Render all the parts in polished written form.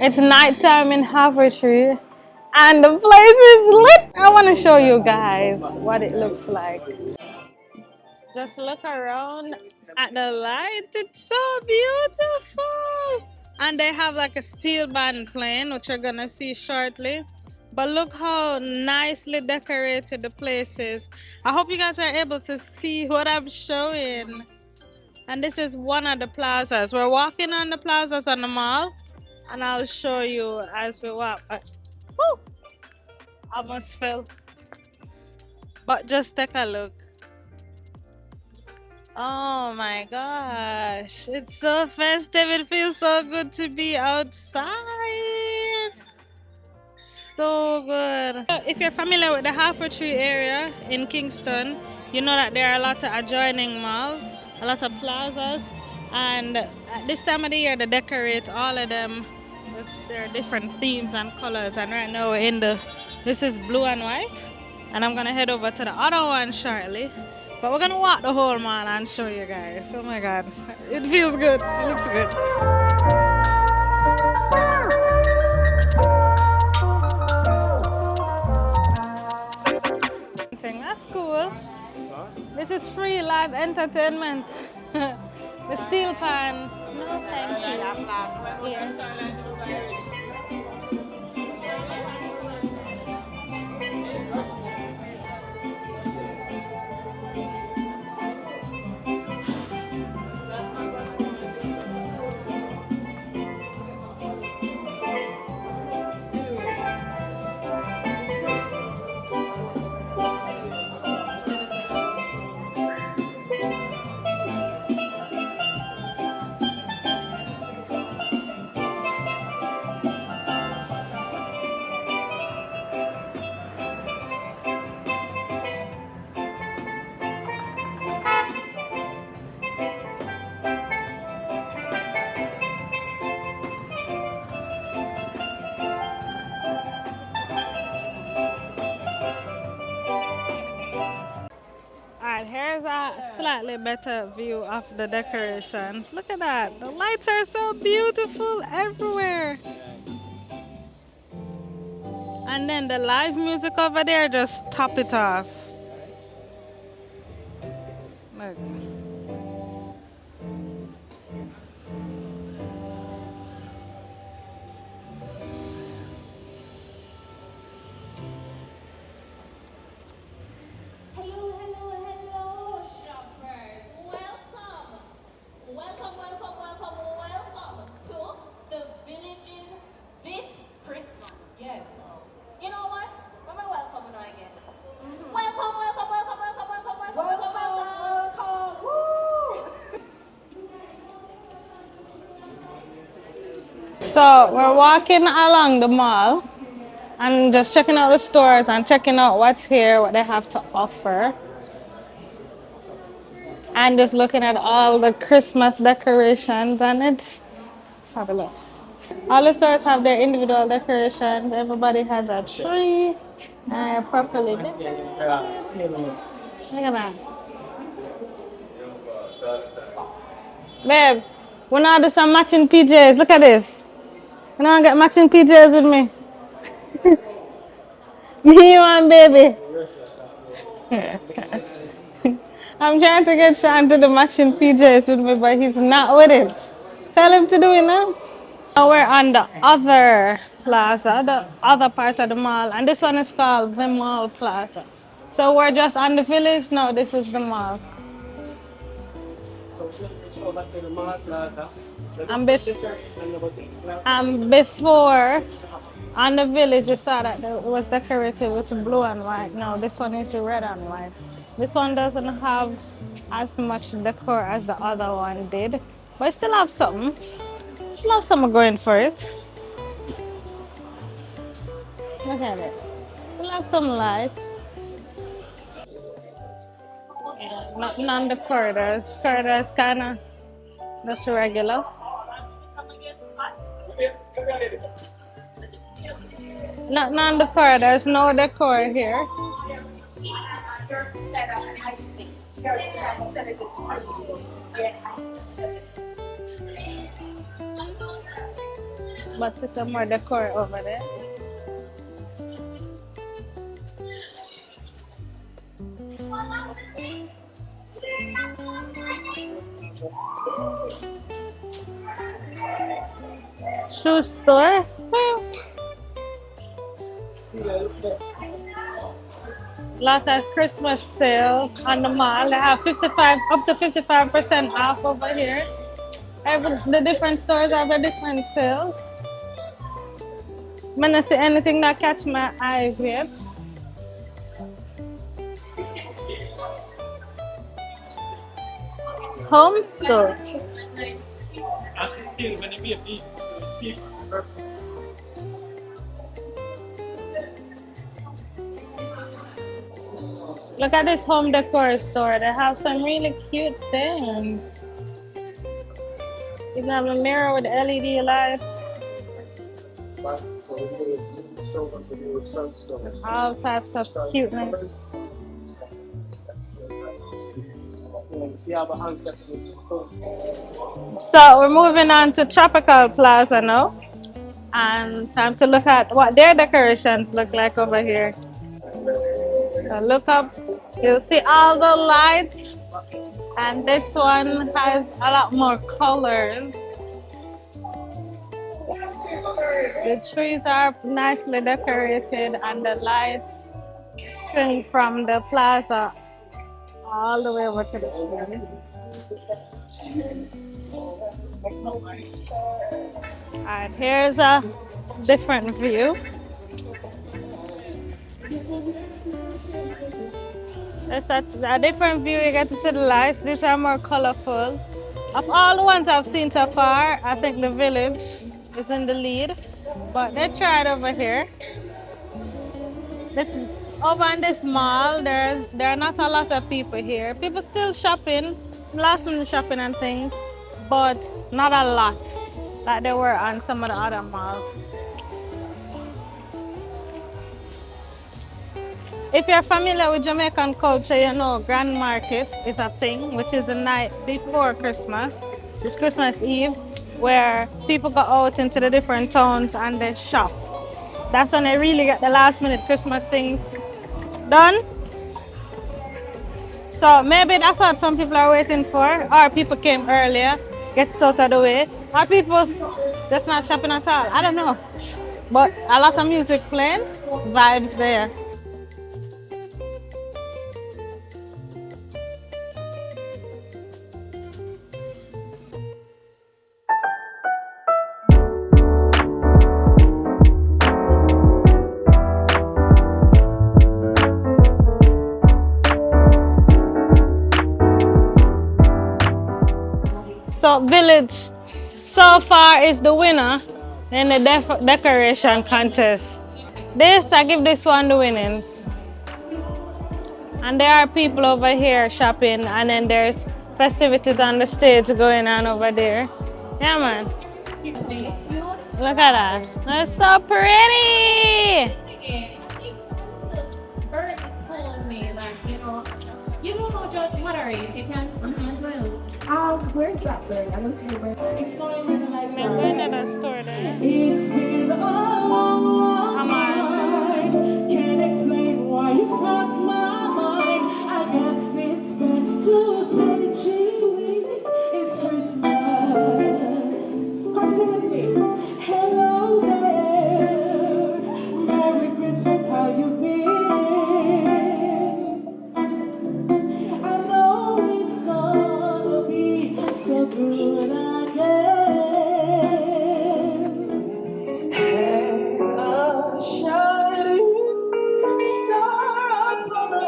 It's nighttime in Havertree and the place is lit. I want to show you guys what it looks like. Just look around at the light. It's so beautiful. And they have like a steel band playing, which you're gonna see shortly. But look how nicely decorated the place is. I hope you guys are able to see what I'm showing. And this is one of the plazas. We're walking on the plazas on the mall. And I'll show you as we walk. Woo! Almost fell. But just take a look. Oh my gosh, it's so festive. It feels so good to be outside. So good. If you're familiar with the Havertree area in Kingston, you know that there are a lot of adjoining malls, a lot of plazas, and at this time of the year they decorate all of them with their different themes and colors. And right now we're in this is blue and white, and I'm gonna head over to the other one shortly. But we're gonna walk the whole mall and show you guys. Oh my god, it feels good. It looks good. That's cool. This is free live entertainment. The steel pan. No, thank you. Here. Here's a slightly better view of the decorations. Look at that. The lights are so beautiful everywhere. And then the live music over there just top it off. Look. So we're walking along the mall and just checking out the stores and checking out what's here, what they have to offer. And just looking at all the Christmas decorations, and it's fabulous. All the stores have their individual decorations. Everybody has a tree properly decorated. Look at that. Babe, we now do some matching PJs. Look at this. You know, get matching PJs with me. Me, you and baby. I'm trying to get Sean to the matching PJs with me, but he's not with it. Tell him to do it now. Now we're on the other plaza, the other part of the mall, and this one is called the Mall Plaza. So we're just on the village. No, this is the mall. And before, on the village, you saw that it was decorated with blue and white. No, this one is red and white. This one doesn't have as much decor as the other one did, but it still have something. Still have something going for it. Look at it. Still have some lights. Nothing on the corridors. Corridors kind of just regular. Nothing on the corridors. No decor here. but to some more decor over there. Shoe store. Lot of Christmas sale on the mall. They have 55 up to 55% off over here. The different stores have a different sales. I don't see anything that catch my eyes yet. Home store. Look at this home decor store. They have some really cute things. You have a mirror with LED lights. All types of cuteness. So we're moving on to Tropical Plaza now. And time to look at what their decorations look like over here. So look up, you'll see all the lights. And this one has a lot more colors. The trees are nicely decorated and the lights string from the plaza all the way over to the end. Alright, here's a different view. It's a different view. You get to see the lights. These are more colorful. Of all the ones I've seen so far, I think the village is in the lead. But they tried over here. Over in this mall, there are not a lot of people here. People still shopping, last minute shopping and things, but not a lot like there were on some of the other malls. If you're familiar with Jamaican culture, you know Grand Market is a thing, which is the night before Christmas. It's Christmas Eve, where people go out into the different towns and they shop. That's when they really get the last minute Christmas things done. So maybe that's what some people are waiting for, or people came earlier, get it out of the way, or people just not shopping at all. I don't know. But a lot of music playing, vibes there. So Village so far is the winner in the decoration contest. I give this one the winnings. And there are people over here shopping, and then there's festivities on the stage going on over there. Yeah, man. Look at that. That's so pretty. Bird told me, like, you don't know just what are you can as well. Where's that bird? I don't see the bird. It's not even like I'm going to the store there. It's been a long time. Can't explain why you've crossed my mind. I guess it's best to say cheese. It's Christmas. Come sing with me. Hello there. Merry Christmas, how you been? I know it's gonna be so good again. And a shining star above the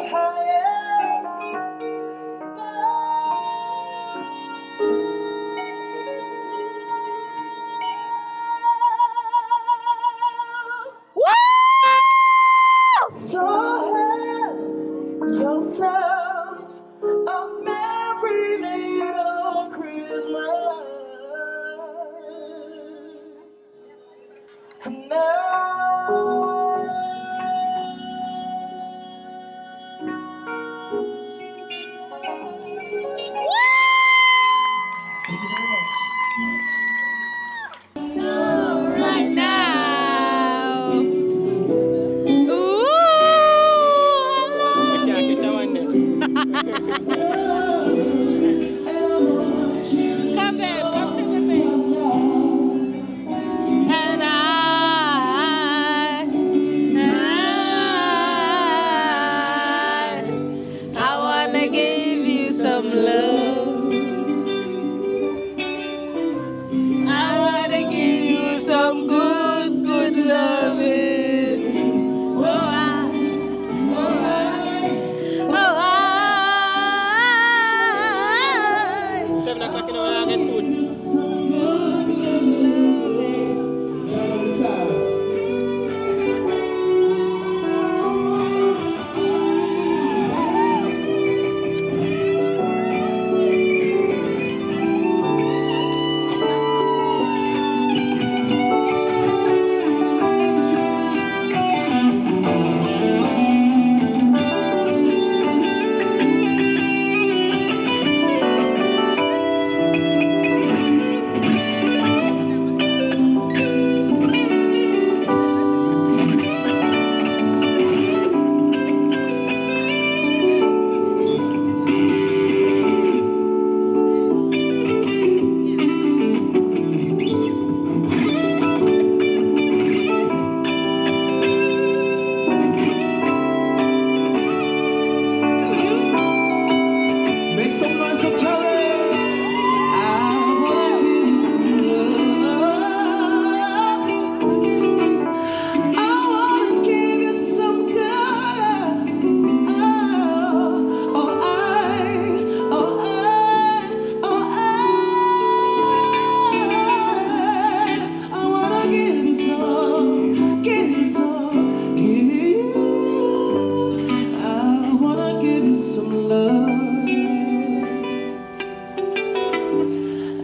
some love.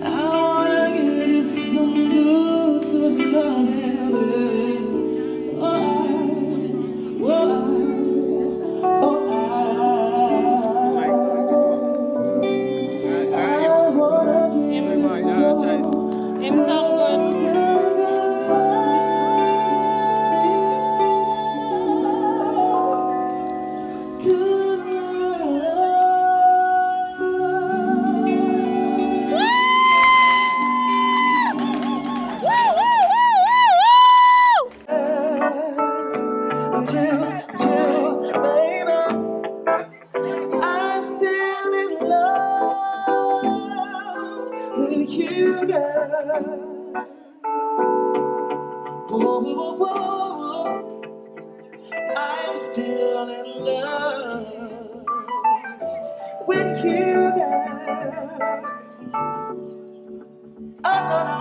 I wanna give you some good, good loving. Oh, Him sound good. I'm still in love with you, girl. Whoa, whoa, whoa, whoa. I'm still in love with you, girl. Oh, no, no,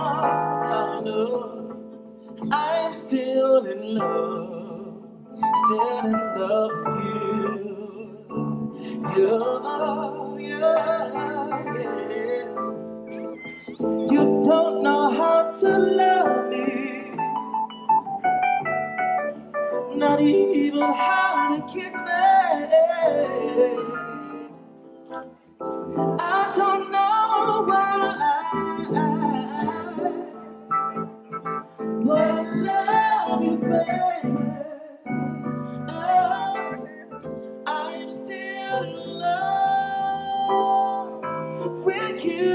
no, no. I'm still in love with you. Yeah. You don't know how to love me, not even how to kiss me. I don't know why, but I love you, baby. Oh, I'm still in love with you.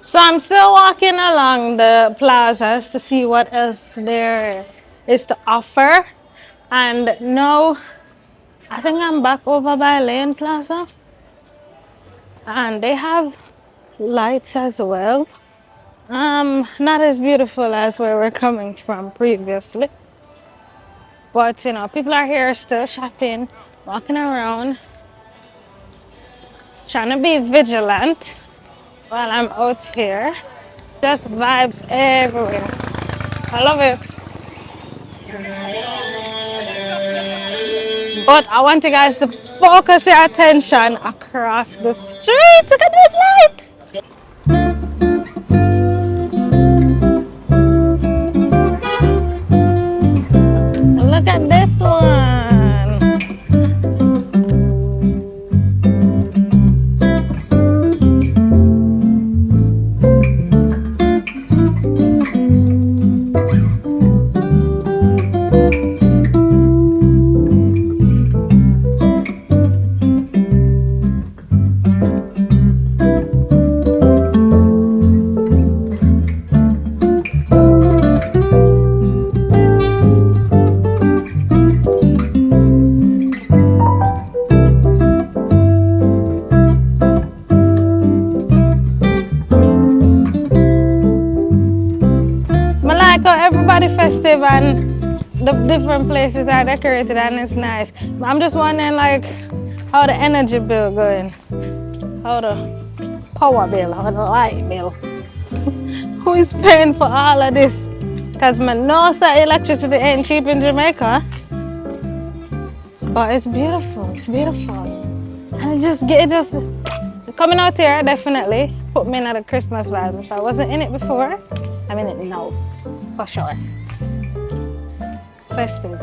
So I'm still walking along the plazas to see what else there is to offer. And now I think I'm back over by Lane Plaza. And they have lights as well. Not as beautiful as where we're coming from previously. But you know, people are here still shopping, walking around, trying to be vigilant while I'm out here. Just vibes everywhere. I love it. But I want you guys to focus your attention across the street. Look at these lights. Look at this one. I like how everybody festive and the different places are decorated and it's nice. I'm just wondering like how the energy bill going, how the power bill, how the light bill. Who is paying for all of this? Because I know that electricity ain't cheap in Jamaica. But it's beautiful, it's beautiful. And it just coming out here definitely put me in the Christmas vibes. If I wasn't in it before, I'm in it now, for sure. Festive.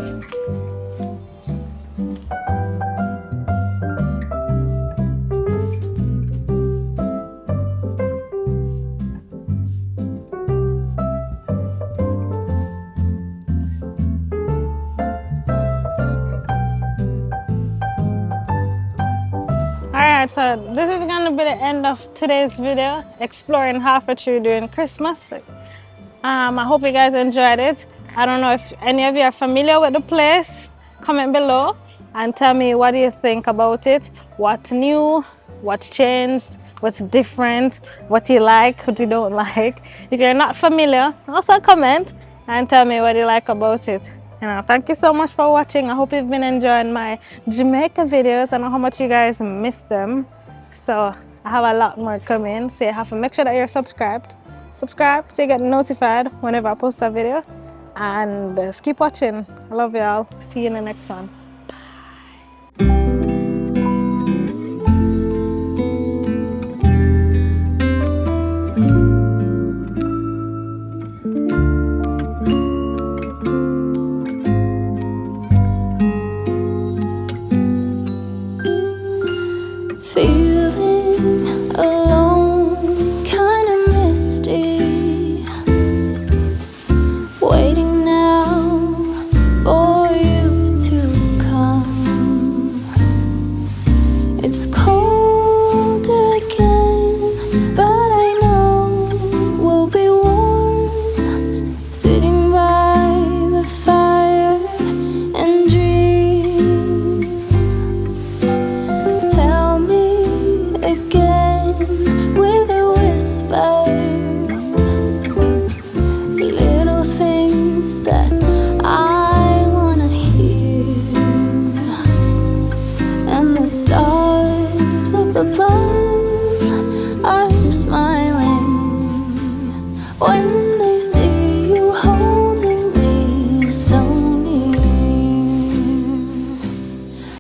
Alright, so this is gonna be the end of today's video, exploring Half-a-Tree during Christmas. I hope you guys enjoyed it. I don't know if any of you are familiar with the place. Comment below and tell me what do you think about it. What's new, what's changed, what's different, what you like, what you don't like. If you're not familiar, also comment and tell me what you like about it. You know, thank you so much for watching. I hope you've been enjoying my Jamaica videos. I know how much you guys miss them. So I have a lot more coming. So you have to make sure that you're subscribed. Subscribe so you get notified whenever I post a video. And just keep watching. I love y'all. See you in the next one. Feeling alone, kinda misty, waiting now for you to come. It's cold again, but I know we'll be warm, sitting by the fire and dream. Tell me again with a whisper, little things that I wanna hear, and the stars up above are smiling when